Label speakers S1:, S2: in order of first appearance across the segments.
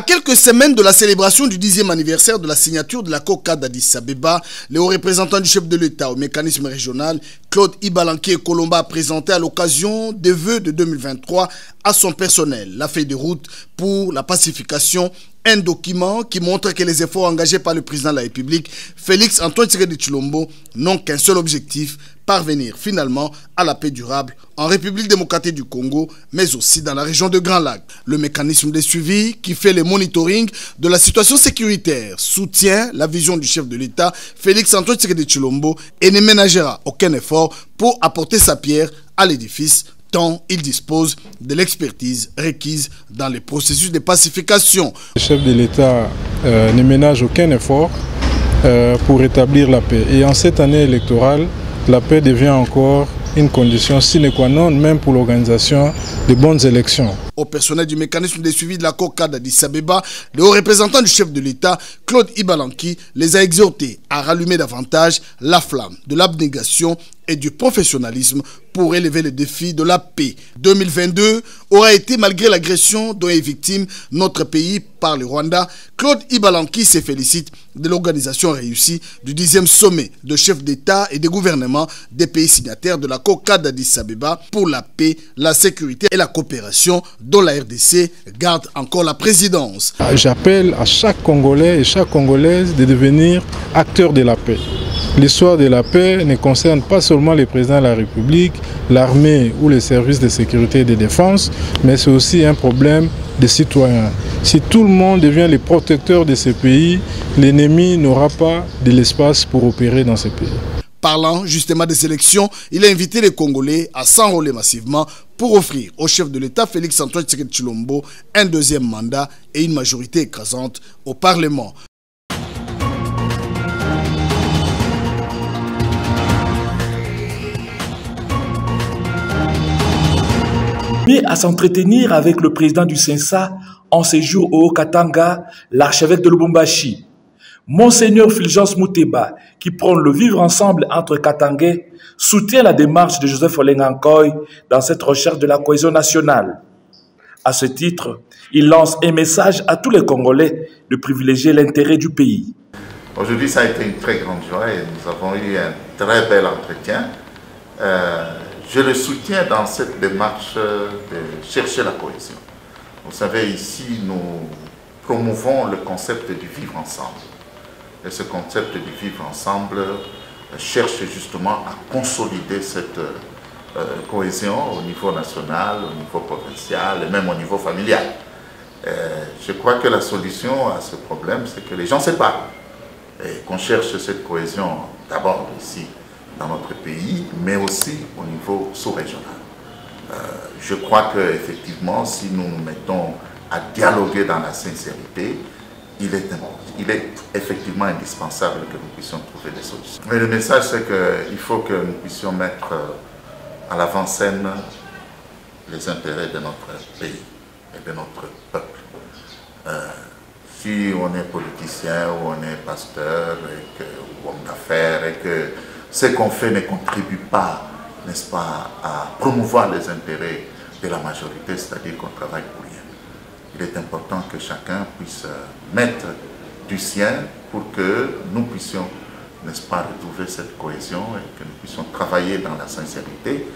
S1: À quelques semaines de la célébration du 10e anniversaire de la signature de la COCA d'Addis Abeba, les hauts représentants du chef de l'État au mécanisme régional, Claude Ibalanki Kolomba, a présenté à l'occasion des vœux de 2023 à son personnel la feuille de route pour la pacification, un document qui montre que les efforts engagés par le président de la République, Félix Antoine Tshisekedi Tshilombo, n'ont qu'un seul objectif, parvenir finalement à la paix durable en République démocratique du Congo, mais aussi dans la région de Grand Lac. Le mécanisme de suivi qui fait le monitoring de la situation sécuritaire soutient la vision du chef de l'État, Félix Antoine Tshisekedi Tshilombo, et ne ménagera aucun effort pour apporter sa pierre à l'édifice tant il dispose de l'expertise requise dans les processus de pacification.
S2: Le chef de l'État ne ménage aucun effort pour établir la paix. Et en cette année électorale, la paix devient encore une condition sine qua non, même pour l'organisation de bonnes élections.
S1: Au personnel du mécanisme de suivi de la COCA d'Addis Abeba, le haut représentant du chef de l'État, Claude Ibalanki, les a exhortés à rallumer davantage la flamme de l'abnégation et du professionnalisme pour élever les défis de la paix. 2022 aura été, malgré l'agression dont est victime notre pays par le Rwanda, Claude Ibalanki se félicite de l'organisation réussie du 10e sommet de chefs d'État et de gouvernement des pays signataires de la COCA d'Addis Abeba pour la paix, la sécurité et la coopération dont la RDC garde encore la présidence.
S2: J'appelle à chaque Congolais et chaque Congolaise de devenir acteurs de la paix. L'histoire de la paix ne concerne pas seulement les présidents de la République, l'armée ou les services de sécurité et de défense, mais c'est aussi un problème des citoyens. Si tout le monde devient le protecteur de ces pays, l'ennemi n'aura pas de l'espace pour opérer dans ces pays.
S1: Parlant justement des élections, il a invité les Congolais à s'enrôler massivement pour offrir au chef de l'État Félix Antoine Tshisekedi Tshilombo un deuxième mandat et une majorité écrasante au Parlement.
S3: À s'entretenir avec le président du CENSA en séjour au Haut-Katanga, l'archevêque de Lubumbashi. Monseigneur Fulgence Mouteba, qui prône le vivre ensemble entre Katangais, soutient la démarche de Joseph Olenga-Nkoy dans cette recherche de la cohésion nationale. À ce titre, il lance un message à tous les Congolais de privilégier l'intérêt du pays.
S4: Aujourd'hui, ça a été une très grande joie et nous avons eu un très bel entretien. Je le soutiens dans cette démarche de chercher la cohésion. Vous savez, ici, nous promouvons le concept du vivre ensemble. Et ce concept du vivre ensemble cherche justement à consolider cette cohésion au niveau national, au niveau provincial et même au niveau familial. Je crois que la solution à ce problème, c'est que les gens se parlent et qu'on cherche cette cohésion d'abord ici, dans notre pays, mais aussi au niveau sous-régional. Je crois qu'effectivement, si nous nous mettons à dialoguer dans la sincérité, il est effectivement indispensable que nous puissions trouver des solutions. Mais le message, c'est qu'il faut que nous puissions mettre à l'avant-scène les intérêts de notre pays et de notre peuple. Si on est politicien ou on est pasteur ou homme d'affaires et que ce qu'on fait ne contribue pas, n'est-ce pas, à promouvoir les intérêts de la majorité, c'est-à-dire qu'on travaille pour rien. Il est important que chacun puisse mettre du sien pour que nous puissions, n'est-ce pas, retrouver cette cohésion et que nous puissions travailler dans la sincérité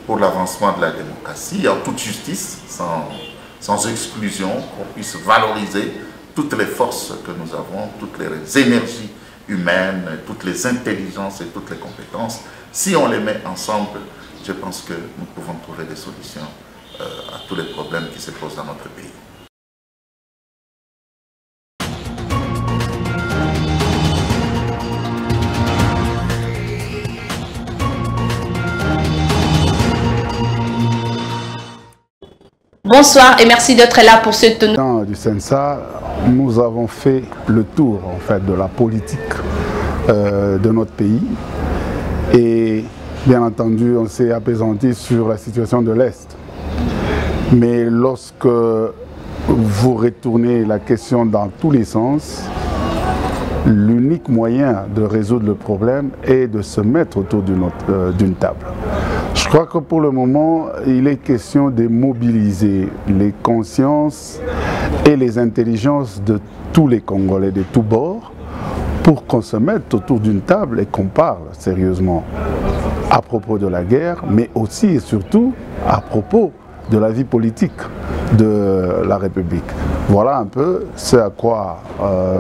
S4: pour l'avancement de la démocratie, en toute justice, sans exclusion, qu'on puisse valoriser toutes les forces que nous avons, toutes les énergies humaines, toutes les intelligences et toutes les compétences. Si on les met ensemble, je pense que nous pouvons trouver des solutions à tous les problèmes qui se posent dans notre pays.
S5: Bonsoir et merci d'être là pour cette...
S6: Dans du CENSA, nous avons fait le tour en fait, de la politique de notre pays et bien entendu on s'est apaisanti sur la situation de l'Est. Mais lorsque vous retournez la question dans tous les sens, l'unique moyen de résoudre le problème est de se mettre autour d'une table. Je crois que pour le moment, il est question de mobiliser les consciences et les intelligences de tous les Congolais de tous bords pour qu'on se mette autour d'une table et qu'on parle sérieusement à propos de la guerre, mais aussi et surtout à propos de la vie politique de la République. Voilà un peu ce à quoi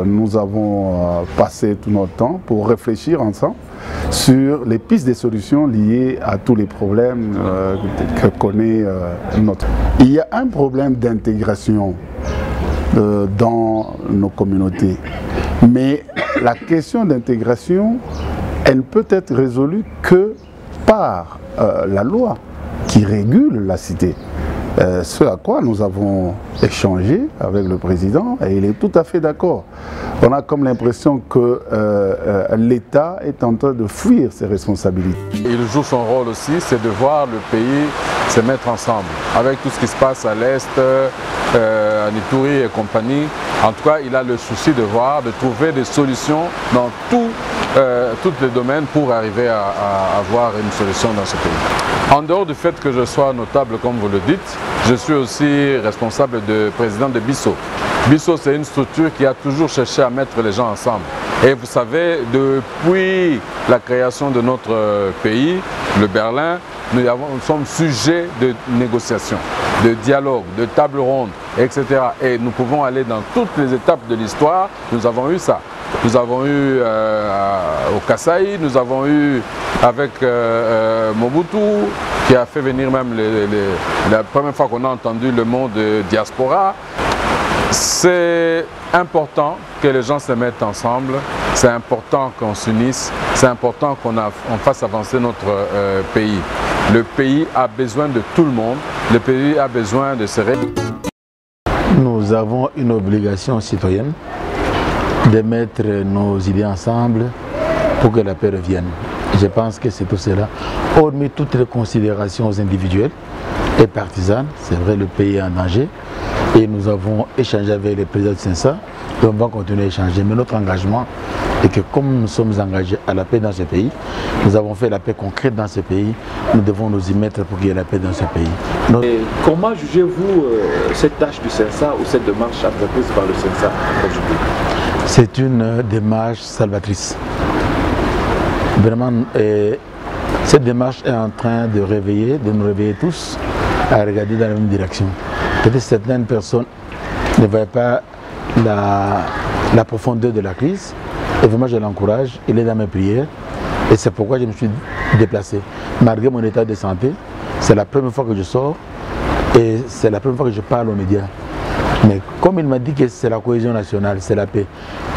S6: nous avons passé tout notre temps pour réfléchir ensemble sur les pistes de solutions liées à tous les problèmes que connaît notre. Il y a un problème d'intégration dans nos communautés, mais la question d'intégration, elle ne peut être résolue que par la loi qui régule la cité. Ce à quoi nous avons échangé avec le président et il est tout à fait d'accord. On a comme l'impression que l'État est en train de fuir ses responsabilités.
S7: Il joue son rôle aussi, c'est de voir le pays se mettre ensemble. Avec tout ce qui se passe à l'Est, à Ituri et compagnie, en tout cas, il a le souci de voir, de trouver des solutions dans tous les domaines pour arriver à avoir une solution dans ce pays. En dehors du fait que je sois notable, comme vous le dites, je suis aussi responsable de président de BISSO. BISSO, c'est une structure qui a toujours cherché à mettre les gens ensemble. Et vous savez, depuis la création de notre pays, le Berlin, nous sommes sujets de négociations, de dialogue, de table ronde, etc. Et nous pouvons aller dans toutes les étapes de l'histoire. Nous avons eu ça. Nous avons eu au Kasaï, nous avons eu avec Mobutu, qui a fait venir même la première fois qu'on a entendu le mot de diaspora. C'est important que les gens se mettent ensemble, c'est important qu'on s'unisse, c'est important qu'on fasse avancer notre pays. Le pays a besoin de tout le monde, le pays a besoin de se réunir.
S8: Nous avons une obligation citoyenne de mettre nos idées ensemble pour que la paix revienne. Je pense que c'est tout cela. Hormis toutes les considérations individuelles et partisanes, c'est vrai, le pays est en danger. Et nous avons échangé avec le président de Sensa et on va continuer à échanger. Mais notre engagement est que comme nous sommes engagés à la paix dans ce pays, nous avons fait la paix concrète dans ce pays, nous devons nous y mettre pour qu'il y ait la paix dans ce pays.
S3: Et comment jugez-vous cette tâche du Sensa ou cette démarche entreprise par le Sensa aujourd'hui?
S8: C'est une démarche salvatrice. Vraiment, cette démarche est en train de nous réveiller tous à regarder dans la même direction. Peut-être certaines personnes ne voient pas la profondeur de la crise. Et vraiment, je l'encourage, il est dans mes prières. Et c'est pourquoi je me suis déplacé. Malgré mon état de santé, c'est la première fois que je sors et c'est la première fois que je parle aux médias. Mais comme il m'a dit que c'est la cohésion nationale, c'est la paix,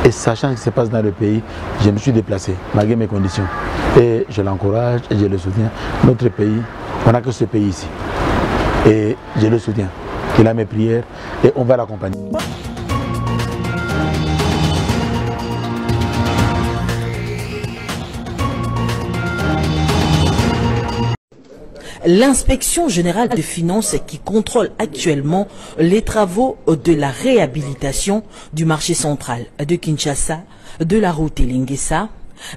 S8: et sachant ce qui se passe dans le pays, je me suis déplacé, malgré mes conditions. Et je l'encourage et je le soutiens. Notre pays, on n'a que ce pays ici. Et je le soutiens. Il a mes prières et on va l'accompagner.
S9: L'inspection générale des finances qui contrôle actuellement les travaux de la réhabilitation du marché central de Kinshasa, de la route Lingessa,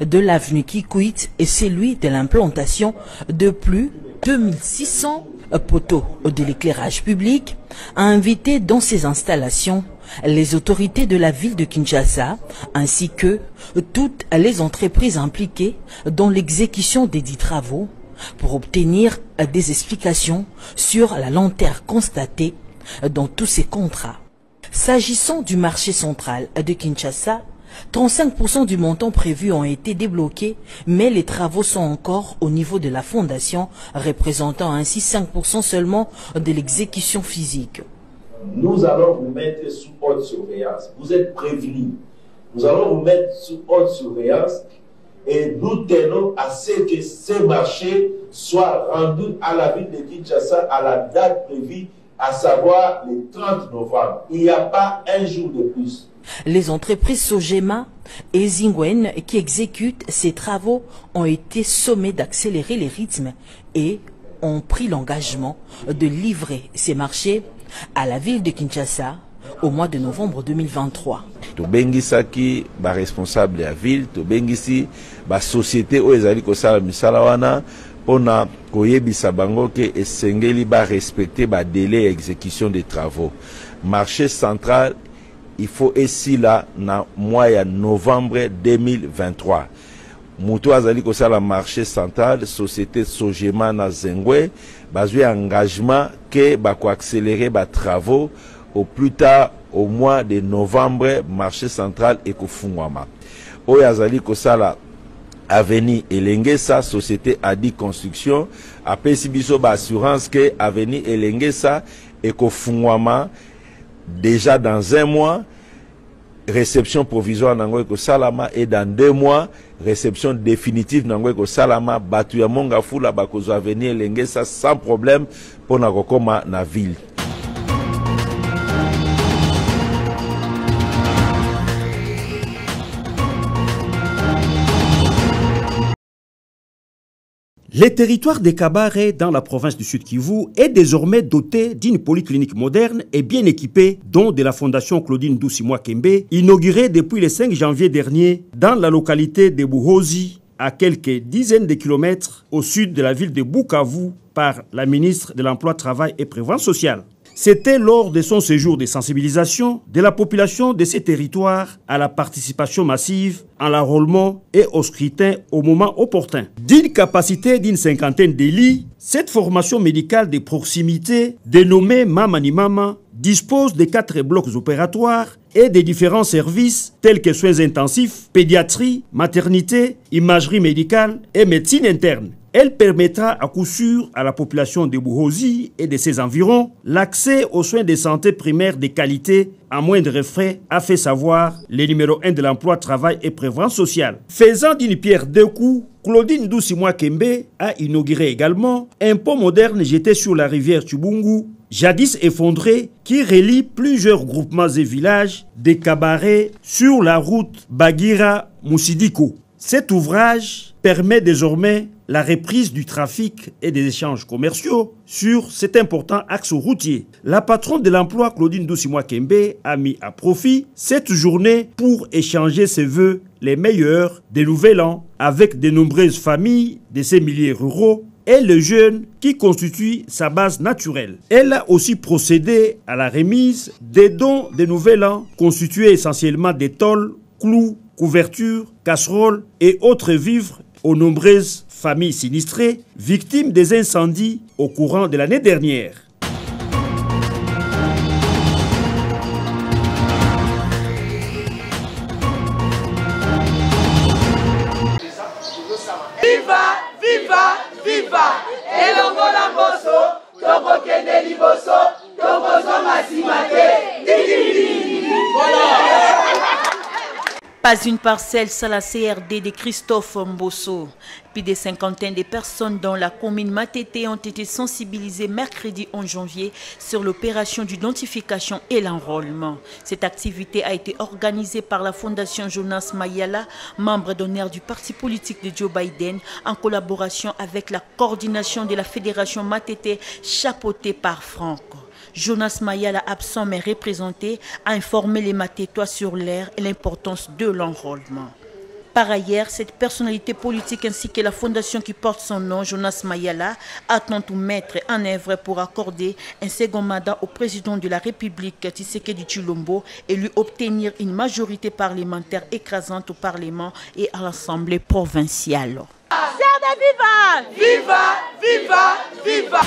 S9: de l'avenue Kikwit et celui de l'implantation de plus de 2600 poteaux de l'éclairage public, a invité dans ces installations les autorités de la ville de Kinshasa ainsi que toutes les entreprises impliquées dans l'exécution des dits travaux pour obtenir des explications sur la lenteur constatée dans tous ces contrats. S'agissant du marché central de Kinshasa, 35% du montant prévu ont été débloqués, mais les travaux sont encore au niveau de la fondation, représentant ainsi 5% seulement de l'exécution physique.
S10: Nous allons vous mettre sous haute surveillance. Vous êtes prévenus. Nous allons vous mettre sous haute surveillance et nous tenons à ce que ce marché soit rendu à la ville de Kinshasa à la date prévue, à savoir le 30 novembre. Il n'y a pas un jour de plus.
S9: Les entreprises Sogema et Zingwen qui exécutent ces travaux ont été sommées d'accélérer les rythmes et ont pris l'engagement de livrer ces marchés à la ville de Kinshasa au mois de novembre 2023.
S11: Tobengisaki ba responsable ya ville, tobengisi ba société o ezali ko sala misala wana pona koyebisa bango ke esengeli ba respecter ba délai exécution des travaux. Marché central, il faut ici là na mois ya novembre 2023. Mutu azali kosala marché central, société Sogema na Zengwe, bazui engagement que bako accélérer ba travaux au plus tard au mois de novembre, marché central et kofungwama. Oyo azali kosala Avenue Elengesa, société Adi Construction, apesi biso ba assurance que Avenue Elengesa et kofungwama déjà dans un mois. Réception provisoire nango ko salama et dans 2 mois réception définitive nango ko salama batu ya monga fula bakozo Avenir Elengesa sans problème pour na kokoma na ville.
S12: Le territoire de Kabare dans la province du Sud Kivu est désormais doté d'une polyclinique moderne et bien équipée, dont de la fondation Claudine Doucimois Kembe, inaugurée depuis le 5 janvier dernier dans la localité de Buhozi, à quelques dizaines de kilomètres au sud de la ville de Bukavu, par la ministre de l'Emploi, Travail et Prévoyance sociale. C'était lors de son séjour de sensibilisation de la population de ces territoires à la participation massive, à l'enrôlement et au scrutin au moment opportun. D'une capacité d'une 50aine de lits, cette formation médicale de proximité, dénommée Mamani Mama, dispose de 4 blocs opératoires et de différents services tels que soins intensifs, pédiatrie, maternité, imagerie médicale et médecine interne. Elle permettra à coup sûr à la population de Buhozi et de ses environs l'accès aux soins de santé primaires de qualité à moindre frais, a fait savoir le numéro 1 de l'emploi, travail et prévoyance sociale. Faisant d'une pierre 2 coups, Claudine Doucimois Kembe a inauguré également un pont moderne jeté sur la rivière Tchubungu, jadis effondré, qui relie plusieurs groupements et villages de Kabare sur la route Bagira-Moussidiko. Cet ouvrage permet désormais la reprise du trafic et des échanges commerciaux sur cet important axe routier. La patronne de l'emploi, Claudine Doucimois Kembe, a mis à profit cette journée pour échanger ses vœux les meilleurs des nouvel an avec de nombreuses familles de ces milieux ruraux et les jeunes qui constituent sa base naturelle. Elle a aussi procédé à la remise des dons de nouvel an constitués essentiellement des tôles, clous, couvertures, casseroles et autres vivres aux nombreuses familles sinistrées, victimes des incendies au courant de l'année dernière.
S13: Viva, viva, viva! Elongo na boso, toko kende liboso, toko zoma simate, didi.
S14: Pas une parcelle sans la CRD de Christophe Mbosso. Plus de 50 de personnes dans la commune Matete ont été sensibilisées mercredi 11 janvier sur l'opération d'identification et l'enrôlement. Cette activité a été organisée par la Fondation Jonas Mayala, membre d'honneur du parti politique de Joe Biden, en collaboration avec la coordination de la Fédération Matete, chapeautée par Franck. Jonas Mayala, absent mais représenté, a informé les Matétois sur l'air et l'importance de l'enrôlement. Par ailleurs, cette personnalité politique ainsi que la fondation qui porte son nom, Jonas Mayala, attend tout mettre en œuvre pour accorder un second mandat au président de la République, Tshisekedi Tshilombo, et lui obtenir une majorité parlementaire écrasante au Parlement et à l'Assemblée provinciale.
S13: Viva! Viva! Viva! Viva!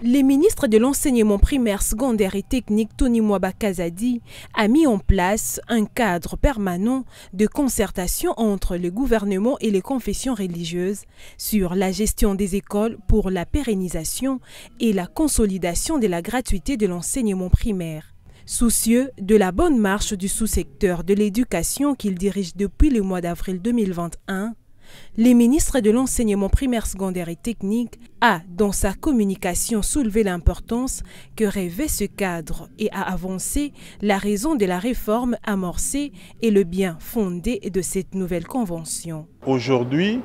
S15: Le ministre de l'enseignement primaire, secondaire et technique, Tony Mwaba Kazadi, a mis en place un cadre permanent de concertation entre le gouvernement et les confessions religieuses sur la gestion des écoles pour la pérennisation et la consolidation de la gratuité de l'enseignement primaire. Soucieux de la bonne marche du sous-secteur de l'éducation qu'il dirige depuis le mois d'avril 2021, le ministre de l'enseignement primaire, secondaire et technique a, dans sa communication, soulevé l'importance que revêt ce cadre et a avancé la raison de la réforme amorcée et le bien fondé de cette nouvelle convention.
S2: Aujourd'hui,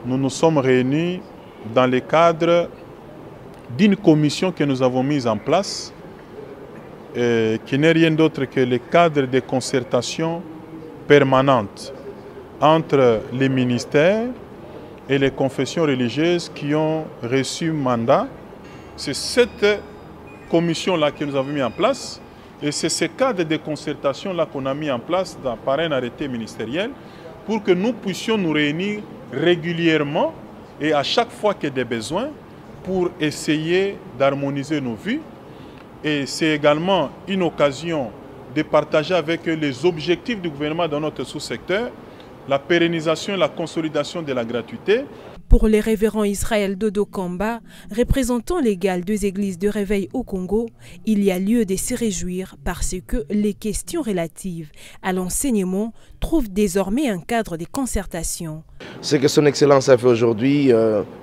S2: nous nous sommes réunis dans le cadre d'une commission que nous avons mise en place qui n'est rien d'autre que le cadre de concertation permanente entre les ministères et les confessions religieuses qui ont reçu mandat. C'est cette commission-là que nous avons mis en place et c'est ce cadre de concertation-là qu'on a mis en place par un arrêté ministériel pour que nous puissions nous réunir régulièrement et à chaque fois qu'il y a des besoins pour essayer d'harmoniser nos vues. Et c'est également une occasion de partager avec eux les objectifs du gouvernement dans notre sous-secteur, la pérennisation et la consolidation de la gratuité.
S15: Pour les révérends Israël Dodo Kamba, représentant légal des églises de réveil au Congo, il y a lieu de se réjouir parce que les questions relatives à l'enseignement trouvent désormais un cadre de concertation.
S16: Ce que son Excellence a fait aujourd'hui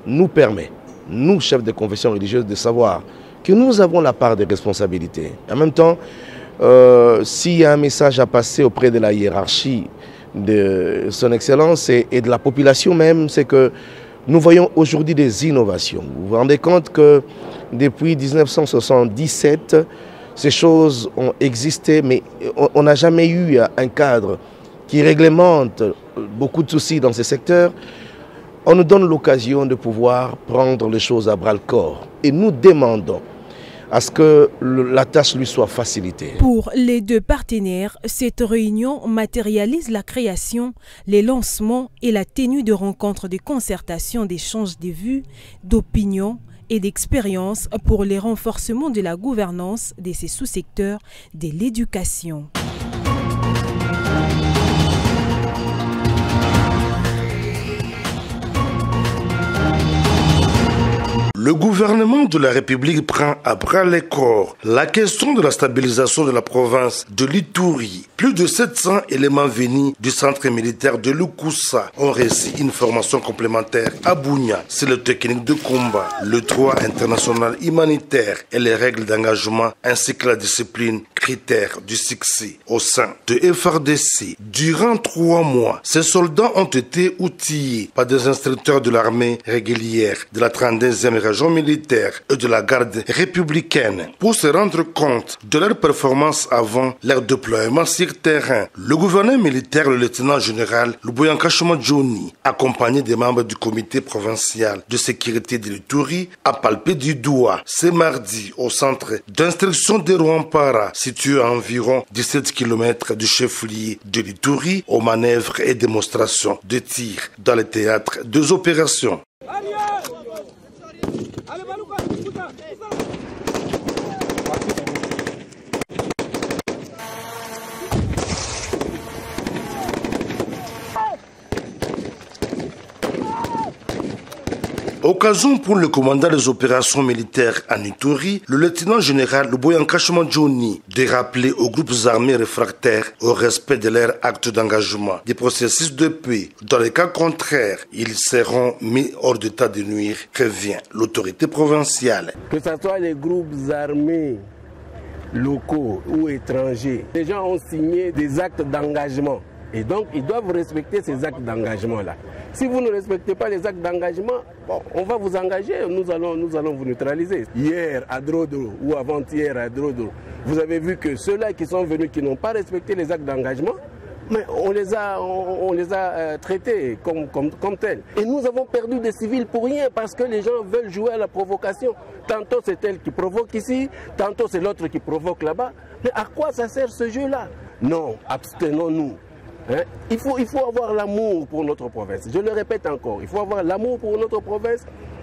S16: nous permet, nous chefs de confession religieuse, de savoir que nous avons la part des responsabilités. En même temps, s'il y a un message à passer auprès de la hiérarchie de son Excellence et de la population même, c'est que nous voyons aujourd'hui des innovations. Vous vous rendez compte que depuis 1977, ces choses ont existé, mais on n'a jamais eu un cadre qui réglemente beaucoup de soucis dans ce secteur. On nous donne l'occasion de pouvoir prendre les choses à bras-le-corps. Et nous demandons à ce que la tâche lui soit facilitée.
S15: Pour les deux partenaires, cette réunion matérialise la création, les lancements et la tenue de rencontres de concertation, d'échanges de vues, d'opinions et d'expériences pour le renforcement de la gouvernance de ces sous-secteurs de l'éducation.
S17: Le gouvernement de la République prend à bras le corps la question de la stabilisation de la province de l'Ituri. Plus de 700 éléments venus du centre militaire de Lukusa ont reçu une formation complémentaire à Bunia sur les techniques de combat, le droit international humanitaire et les règles d'engagement ainsi que la discipline critères du succès au sein de FARDC. Durant 3 mois, ces soldats ont été outillés par des instructeurs de l'armée régulière de la 32e région militaire et de la garde républicaine pour se rendre compte de leur performance avant leur déploiement sur terrain. Le gouverneur militaire, le lieutenant général Luboyanka Johnny, accompagné des membres du comité provincial de sécurité de l'Ituri, a palpé du doigt ce mardi au centre d'instruction de Rwampara, situé à environ 17 km du chef-lieu de l'Ituri, aux manœuvres et démonstrations de tir dans le théâtre des opérations. Occasion pour le commandant des opérations militaires à Ituri, le lieutenant général Luboyanka Johnny, de rappeler aux groupes armés réfractaires au respect de leurs actes d'engagement des processus de paix. Dans les cas contraires, ils seront mis hors d'état de nuire, prévient l'autorité provinciale.
S18: Que ce soit les groupes armés locaux ou étrangers, les gens ont signé des actes d'engagement. Et donc, ils doivent respecter ces actes d'engagement-là. Si vous ne respectez pas les actes d'engagement, bon, on va vous engager, nous allons vous neutraliser. Hier à Drodo ou avant-hier à Drodo, vous avez vu que ceux-là qui sont venus, qui n'ont pas respecté les actes d'engagement, mais on les a traités comme tels. Et nous avons perdu des civils pour rien parce que les gens veulent jouer à la provocation. Tantôt c'est elle qui provoque ici, tantôt c'est l'autre qui provoque là-bas. Mais à quoi ça sert ce jeu-là? Non, abstenons-nous. Hein? Il faut avoir l'amour pour notre province. Je le répète encore, il faut avoir l'amour pour notre province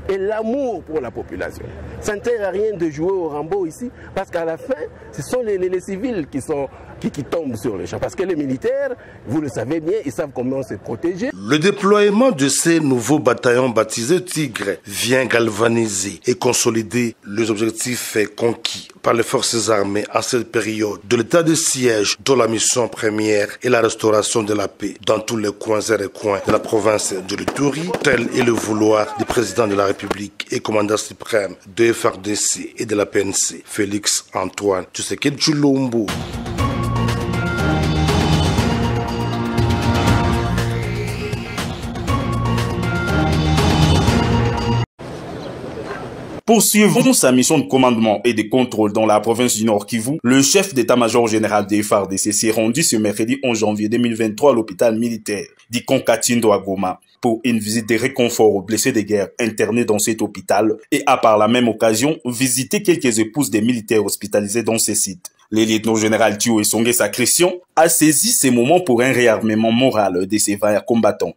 S18: et l'amour pour la population. Ça ne sert à rien de jouer au Rambo ici, parce qu'à la fin, ce sont les civils qui tombent sur les champs. Parce que les militaires, vous le savez bien, ils savent comment se protéger.
S17: Le déploiement de ces nouveaux bataillons baptisés Tigre vient galvaniser et consolider les objectifs conquis par les forces armées en cette période de l'état de siège, dont la mission première est la restauration de la paix dans tous les coins et recoins de la province de l'Ituri, tel est le vouloir du président de la République et commandant suprême de FARDC et de la PNC, Félix Antoine Tshisekedi Tshilombo.
S19: Poursuivant sa mission de commandement et de contrôle dans la province du Nord Kivu, le chef d'état-major général des FARDC s'est rendu ce mercredi 11 janvier 2023 à l'hôpital militaire d'Ikonkatindo à Goma pour une visite de réconfort aux blessés de guerre internés dans cet hôpital et a par la même occasion visité quelques épouses des militaires hospitalisés dans ces sites. Le lieutenant-général Thio Esonge Christian a saisi ces moments pour un réarmement moral de ces vaillants combattants.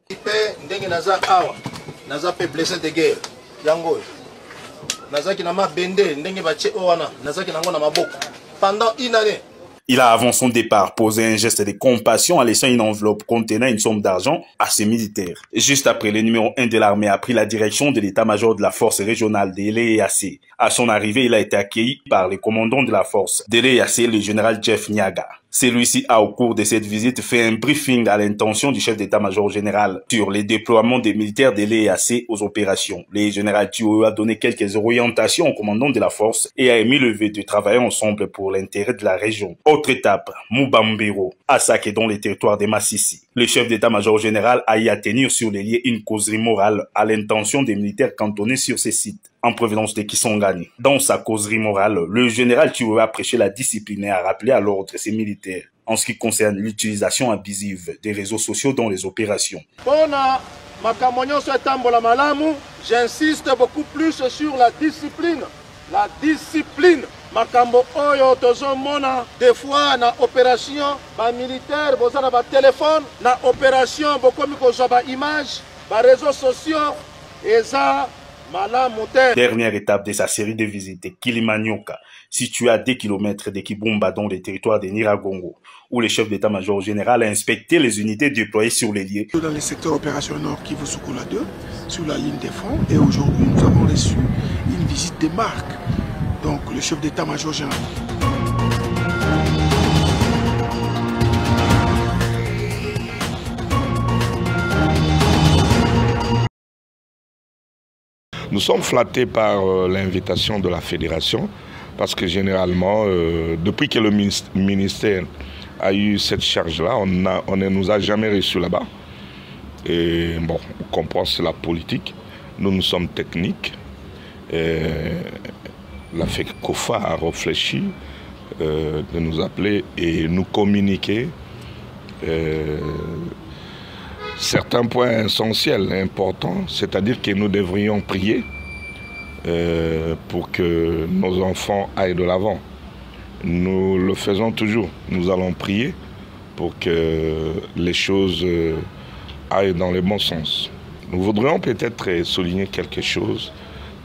S19: Pendant une année, il a avant son départ posé un geste de compassion en laissant une enveloppe contenant une somme d'argent à ses militaires. Juste après, le numéro 1 de l'armée a pris la direction de l'état-major de la force régionale de l'EAC. À son arrivée, il a été accueilli par le commandant de la force de l'EAC, le général Jeff Nyaga. Celui-ci a, au cours de cette visite, fait un briefing à l'intention du chef d'état-major général sur les déploiements des militaires de l'EAC aux opérations. Le général Thio a donné quelques orientations au commandant de la force et a émis le vœu de travailler ensemble pour l'intérêt de la région. Autre étape, Mubambiro, à Sake dans les territoires de Massissi. Le chef d'état-major général a y à tenir sur les liens une causerie morale à l'intention des militaires cantonnés sur ces sites, en provenance de Kisangani. Dans sa causerie morale, le général Thio a prêché la discipline et a rappelé à l'ordre ses militaires en ce qui concerne l'utilisation abusive des réseaux sociaux dans les opérations.
S10: J'insiste beaucoup plus sur la discipline. La discipline. Makambo oyo tozomona des fois na opération ba militaire bozana ba téléphone na opération bokomi kozwa ba image ba réseaux sociaux eza malamu te.
S19: Dernière étape de sa série de visites, Kilimanyoka, situé à 2 km de Kibumba dans le territoire de Nyiragongo, où le chef d'état-major général a inspecté les unités déployées sur les lieux.
S20: Dans les secteurs opérationnels Nord Kivu Sukula 2, sur la ligne des fronts, et aujourd'hui nous avons reçu une visite de marque. Donc le chef d'état-major général.
S17: Nous sommes flattés par l'invitation de la fédération parce que généralement, depuis que le ministère a eu cette charge-là, on ne nous a jamais reçus là-bas. Et bon, on comprend c'est la politique. Nous sommes techniques. La FECOFA a réfléchi de nous appeler et nous communiquer certains points essentiels, importants, c'est-à-dire que nous devrions prier pour que nos enfants aillent de l'avant. Nous le faisons toujours, nous allons prier pour que les choses aillent dans le bon sens. Nous voudrions peut-être souligner quelque chose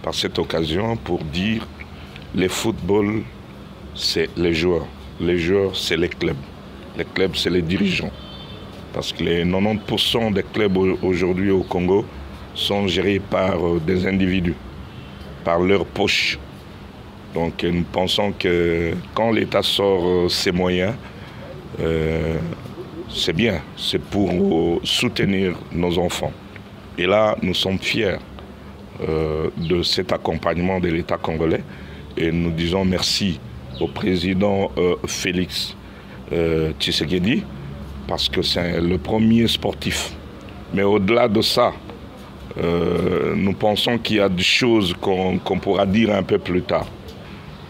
S17: par cette occasion pour dire le football, c'est les joueurs. Les joueurs, c'est les clubs. Les clubs, c'est les dirigeants. Parce que les 90% des clubs aujourd'hui au Congo sont gérés par des individus, par leur poche. Donc nous pensons que quand l'État sort ses moyens, c'est bien, c'est pour soutenir nos enfants. Et là, nous sommes fiers de cet accompagnement de l'État congolais. Et nous disons merci au président Félix Tshisekedi parce que c'est le premier sportif. Mais au-delà de ça, nous pensons qu'il y a des choses qu'on pourra dire un peu plus tard.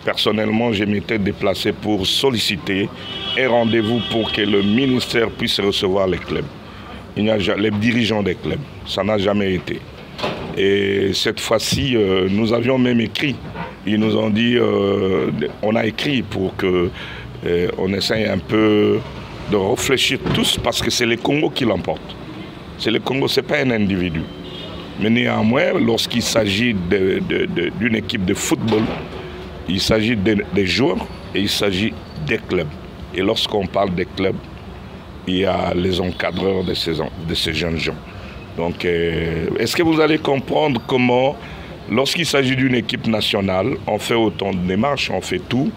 S17: Personnellement, je m'étais déplacé pour solliciter un rendez-vous pour que le ministère puisse recevoir les clubs. Les dirigeants des clubs, ça n'a jamais été. Et cette fois-ci, nous avions même écrit. Ils nous ont dit, on a écrit pour qu'on essaye un peu de réfléchir tous, parce que c'est le Congo qui l'emporte. C'est le Congo, ce n'est pas un individu. Mais néanmoins, lorsqu'il s'agit d'une équipe de football, il s'agit des joueurs et il s'agit des clubs. Et lorsqu'on parle des clubs, il y a les encadreurs de ces jeunes gens. Donc, est-ce que vous allez comprendre comment, lorsqu'il s'agit d'une équipe nationale, on fait autant de démarches, on fait tout.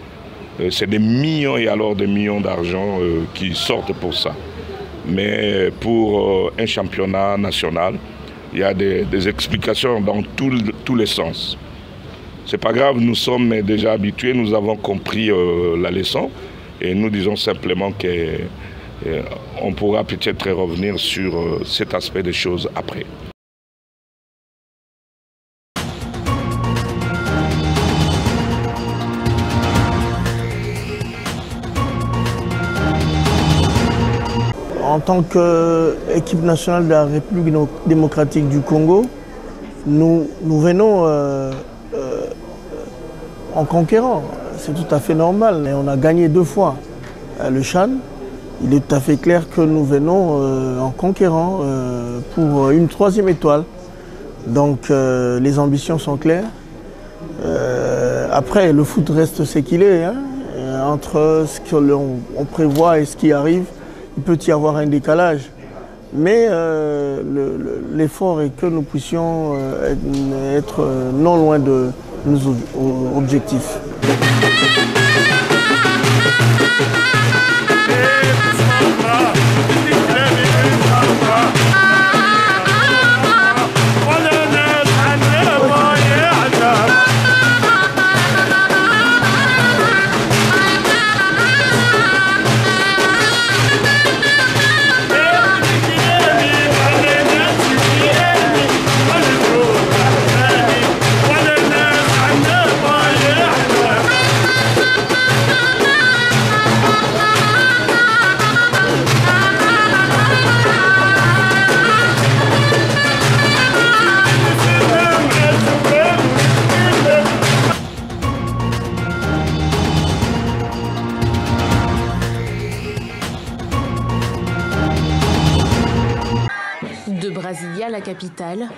S17: C'est des millions et alors des millions d'argent qui sortent pour ça. Mais pour un championnat national, il y a des explications dans tous les sens. C'est pas grave, nous sommes déjà habitués, nous avons compris la leçon et nous disons simplement qu'on pourra peut-être revenir sur cet aspect des choses après.
S21: En tant qu'équipe nationale de la République démocratique du Congo, nous venons en conquérant. C'est tout à fait normal. Et on a gagné 2 fois le CHAN. Il est tout à fait clair que nous venons en conquérant pour une 3e étoile. Donc les ambitions sont claires. Après, le foot reste ce qu'il est. Hein. Entre ce qu'on prévoit et ce qui arrive, il peut y avoir un décalage. Mais l'effort est que nous puissions être non loin de nos objectifs.
S22: Brasilia, la capitale,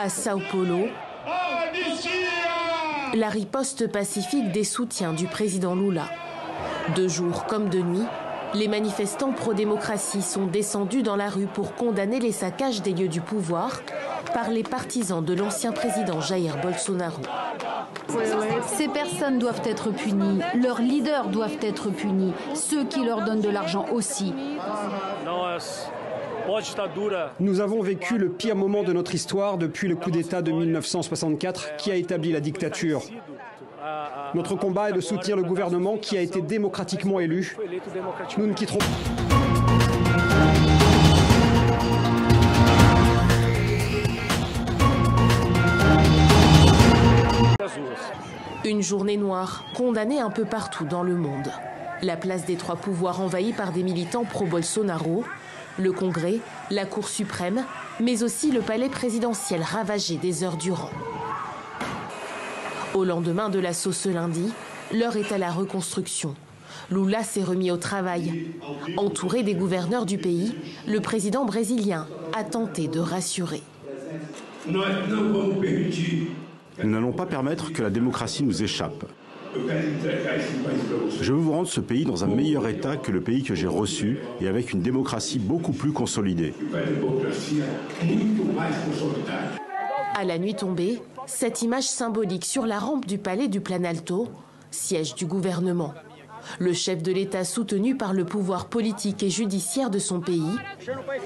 S22: à Sao Paulo, la riposte pacifique des soutiens du président Lula. De jour comme de nuit, les manifestants pro-démocratie sont descendus dans la rue pour condamner les saccages des lieux du pouvoir par les partisans de l'ancien président Jair Bolsonaro.
S23: Ces personnes doivent être punies, leurs leaders doivent être punis, ceux qui leur donnent de l'argent aussi.
S24: Nous avons vécu le pire moment de notre histoire depuis le coup d'État de 1964 qui a établi la dictature. Notre combat est de soutenir le gouvernement qui a été démocratiquement élu. Nous ne quitterons pas.
S22: Une journée noire, condamnée un peu partout dans le monde. La place des 3 pouvoirs envahie par des militants pro-Bolsonaro, le Congrès, la Cour suprême, mais aussi le palais présidentiel ravagé des heures durant. Au lendemain de l'assaut ce lundi, l'heure est à la reconstruction. Lula s'est remis au travail. Entouré des gouverneurs du pays, le président brésilien a tenté de rassurer.
S25: Nous n'allons pas permettre que la démocratie nous échappe. Je veux vous rendre ce pays dans un meilleur état que le pays que j'ai reçu et avec une démocratie beaucoup plus consolidée.
S22: À la nuit tombée, cette image symbolique sur la rampe du palais du Planalto, siège du gouvernement. Le chef de l'État soutenu par le pouvoir politique et judiciaire de son pays,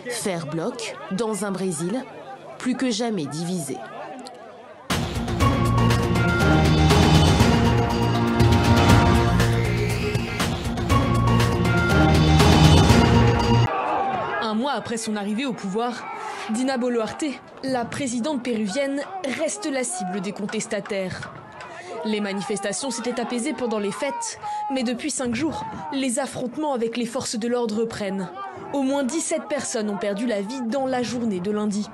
S22: faire bloc dans un Brésil plus que jamais divisé.
S26: Un mois après son arrivée au pouvoir, Dina Boluarte, la présidente péruvienne, reste la cible des contestataires. Les manifestations s'étaient apaisées pendant les fêtes, mais depuis 5 jours, les affrontements avec les forces de l'ordre reprennent. Au moins 17 personnes ont perdu la vie dans la journée de lundi.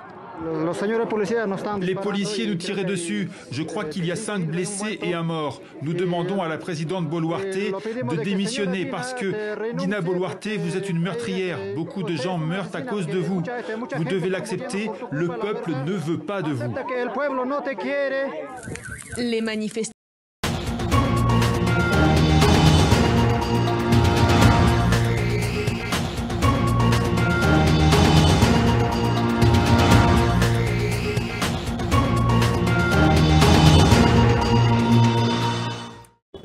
S27: Les policiers nous tiraient dessus. Je crois qu'il y a 5 blessés et un mort. Nous demandons à la présidente Boluarte de démissionner parce que, Dina Boluarte, vous êtes une meurtrière. Beaucoup de gens meurent à cause de vous. Vous devez l'accepter. Le peuple ne veut pas de vous.
S26: Les manifestants